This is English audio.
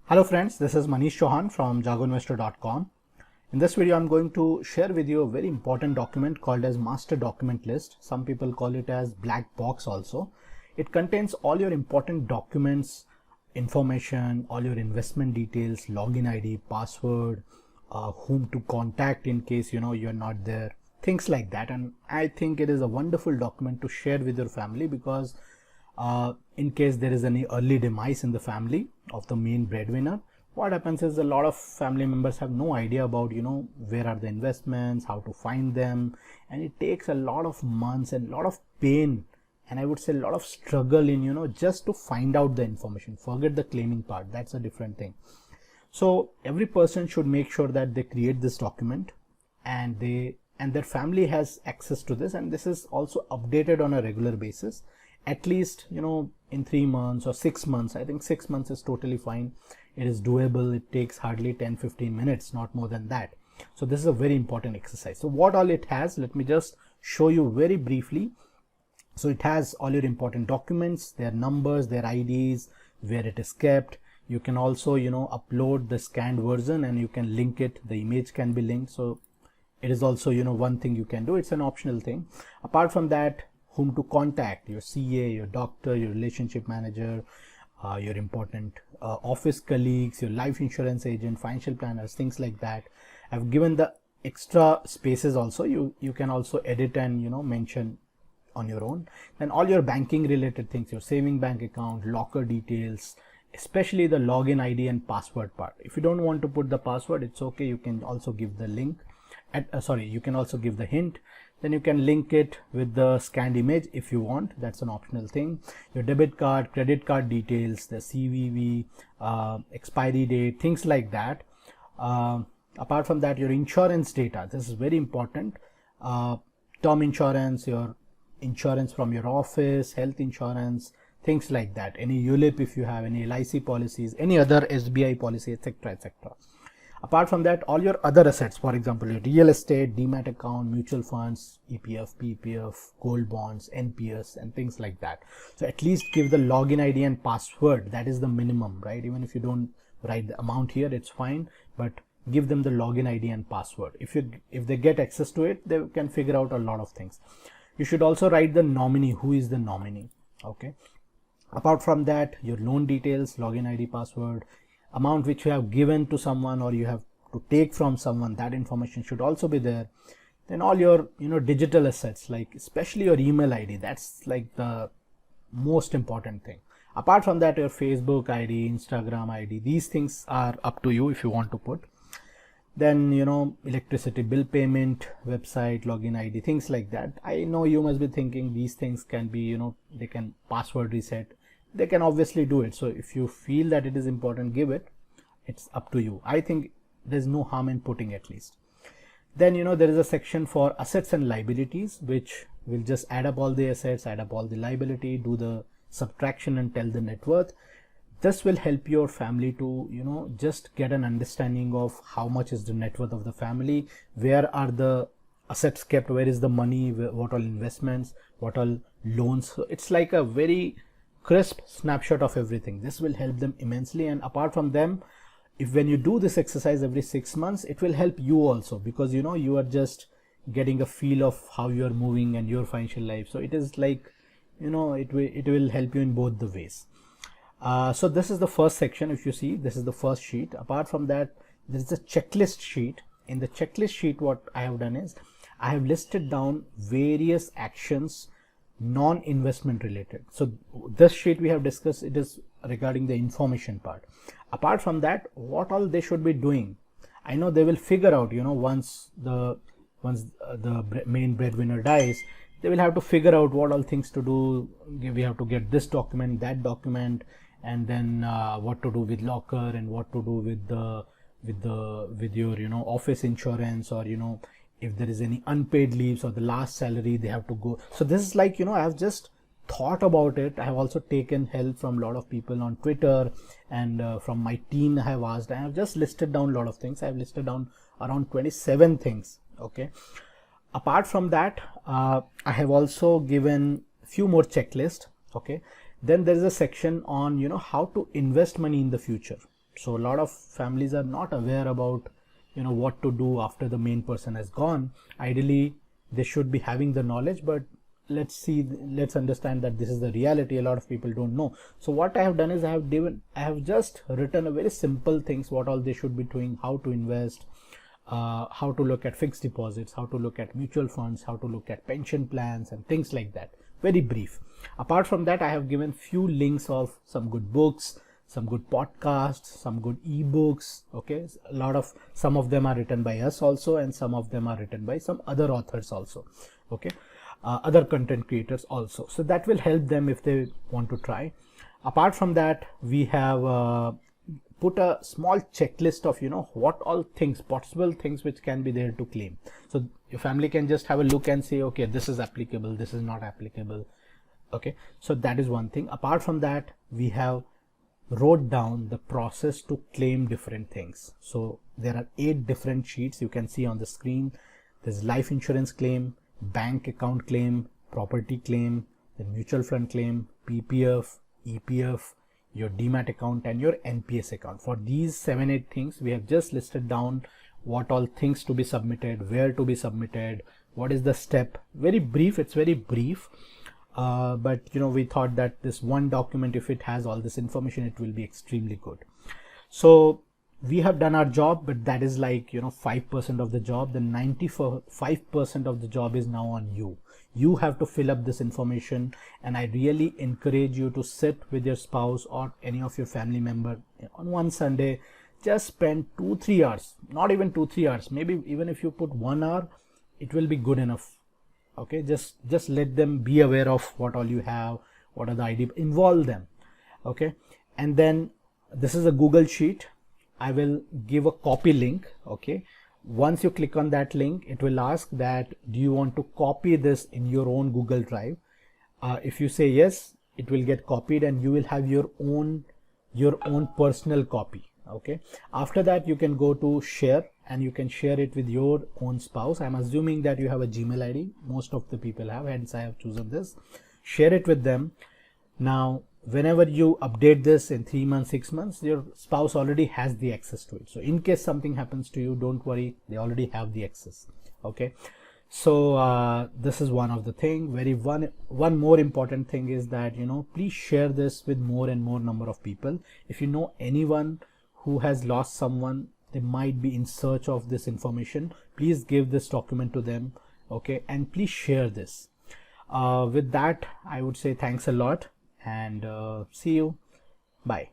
Hello friends, this is Manish Chauhan from jagoinvestor.com. In this video, I'm going to share with you a very important document called as master document list. Some people call it as black box also. It contains all your important documents, information, all your investment details, login ID, password, whom to contact in case you're not there, things like that. And I think it is a wonderful document to share with your family because in case there is any early demise in the family of the main breadwinner, what happens is a lot of family members have no idea about where are the investments, how to find them, and it takes a lot of months and a lot of pain, and I would say a lot of struggle in just to find out the information. Forget the claiming part, that's a different thing. So every person should make sure that they create this document and their family has access to this, and this is also updated on a regular basis, at least in 3 months or 6 months. I think 6 months is totally fine. It is doable. It takes hardly 10-15 minutes, not more than that. So this is a very important exercise. So what all it has, let me just show you very briefly. So it has all your important documents, their numbers, their IDs, where it is kept. You can also upload the scanned version and you can link it. The image can be linked. So it is also one thing you can do. It's an optional thing. Apart from that, whom to contact, your CA, your doctor, your relationship manager, your important office colleagues, your life insurance agent, financial planners, things like that. I've given the extra spaces also. You can also edit and mention on your own. Then all your banking related things, your saving bank account, locker details, especially the login ID and password part. If you don't want to put the password, it's okay. You can also give the link. You can also give the hint. Then you can link it with the scanned image if you want. That's an optional thing. Your debit card, credit card details, the CVV, expiry date, things like that. Apart from that, your insurance data. This is very important. Term insurance, your insurance from your office, health insurance, things like that. Any ULIP if you have, any LIC policies, any other SBI policy, etc., etc. Apart from that, all your other assets, for example, your real estate, demat account, mutual funds, EPF, PPF, gold bonds, NPS, and things like that. So at least give the login ID and password. That is the minimum, right? Even if you don't write the amount here, it's fine, but give them the login ID and password. If they get access to it, they can figure out a lot of things. You should also write the nominee. Who is the nominee? Okay. Apart from that, your loan details, login ID, password, amount which you have given to someone or you have to take from someone, that information should also be there. Then all your digital assets, like especially your email ID, that's like the most important thing. Apart from that, your Facebook ID, Instagram ID, these things are up to you if you want to put. Then electricity bill payment, website, login ID, things like that. I know you must be thinking these things can be they can password reset. They can obviously do it. So if you feel that it is important, give it. It's up to you. I think there's no harm in putting at least. Then there is a section for assets and liabilities, which will just add up all the assets, add up all the liability, do the subtraction and tell the net worth. This will help your family to just get an understanding of how much is the net worth of the family, where are the assets kept, where is the money, what all investments, what all loans. So it's like a very crisp snapshot of everything. This will help them immensely. And apart from them, when you do this exercise every 6 months, it will help you also, because you are just getting a feel of how you are moving and your financial life. So it is like it will help you in both the ways. So this is the first section. If you see, this is the first sheet. Apart from that, there is a checklist sheet. In the checklist sheet, what I have done is I have listed down various actions non-investment related. So this sheet we have discussed, it is regarding the information part. Apart from that, what all they should be doing, I know they will figure out once the main breadwinner dies, they will have to figure out what all things to do. We have to get this document, that document, and then what to do with locker and what to do with your office insurance, or if there is any unpaid leaves or the last salary they have to go. So this is like I have just thought about it. I have also taken help from a lot of people on Twitter, and from my team I have asked. I have just listed down a lot of things. I have listed down around 27 things. Okay. Apart from that, I have also given few more checklists. Okay. Then there is a section on how to invest money in the future. So a lot of families are not aware about, you know, what to do after the main person has gone. Ideally they should be having the knowledge, but let's understand that this is the reality. A lot of people don't know. So what I have done is I have just written a very simple things, what all they should be doing, how to invest, how to look at fixed deposits, how to look at mutual funds, how to look at pension plans and things like that. Very brief. Apart from that, I have given few links of some good books, some good podcasts, some good ebooks. Okay, some of them are written by us also, and some of them are written by some other authors also. Okay, other content creators also. So that will help them if they want to try. Apart from that, we have put a small checklist of, you know, what all things, possible things which can be there to claim. So your family can just have a look and say, okay, this is applicable, this is not applicable. Okay, so that is one thing. Apart from that, we have wrote down the process to claim different things. So there are 8 different sheets you can see on the screen. There's life insurance claim, bank account claim, property claim, the mutual fund claim, PPF, EPF, your demat account, and your NPS account. For these 7-8 things, we have just listed down what all things to be submitted, where to be submitted, what is the step. Very brief, it's very brief, but you know, we thought that this one document, if it has all this information, it will be extremely good. So we have done our job, but that is like, you know, 5% of the job. The 95% of the job is now on you. You have to fill up this information, and I really encourage you to sit with your spouse or any of your family member on one Sunday. Just spend 2-3 hours, not even 2-3 hours, maybe even if you put 1 hour, it will be good enough. Okay, just let them be aware of what all you have, what are the idea, involve them. Okay, and then this is a Google sheet. I will give a copy link. Okay, once you click on that link, it will ask that, do you want to copy this in your own Google Drive? If you say yes, it will get copied and you will have your own personal copy. Okay, after that you can go to share and you can share it with your own spouse. I'm assuming that you have a Gmail ID. Most of the people have, hence I have chosen this. Share it with them. Now whenever you update this in 3 months, 6 months, your spouse already has the access to it. So in case something happens to you, don't worry, they already have the access. Okay, so this is one of the thing. One more important thing is that, you know, please share this with more and more number of people. If you know anyone who has lost someone, they might be in search of this information, please give this document to them. Okay, and please share this. With that, I would say thanks a lot, and see you. Bye.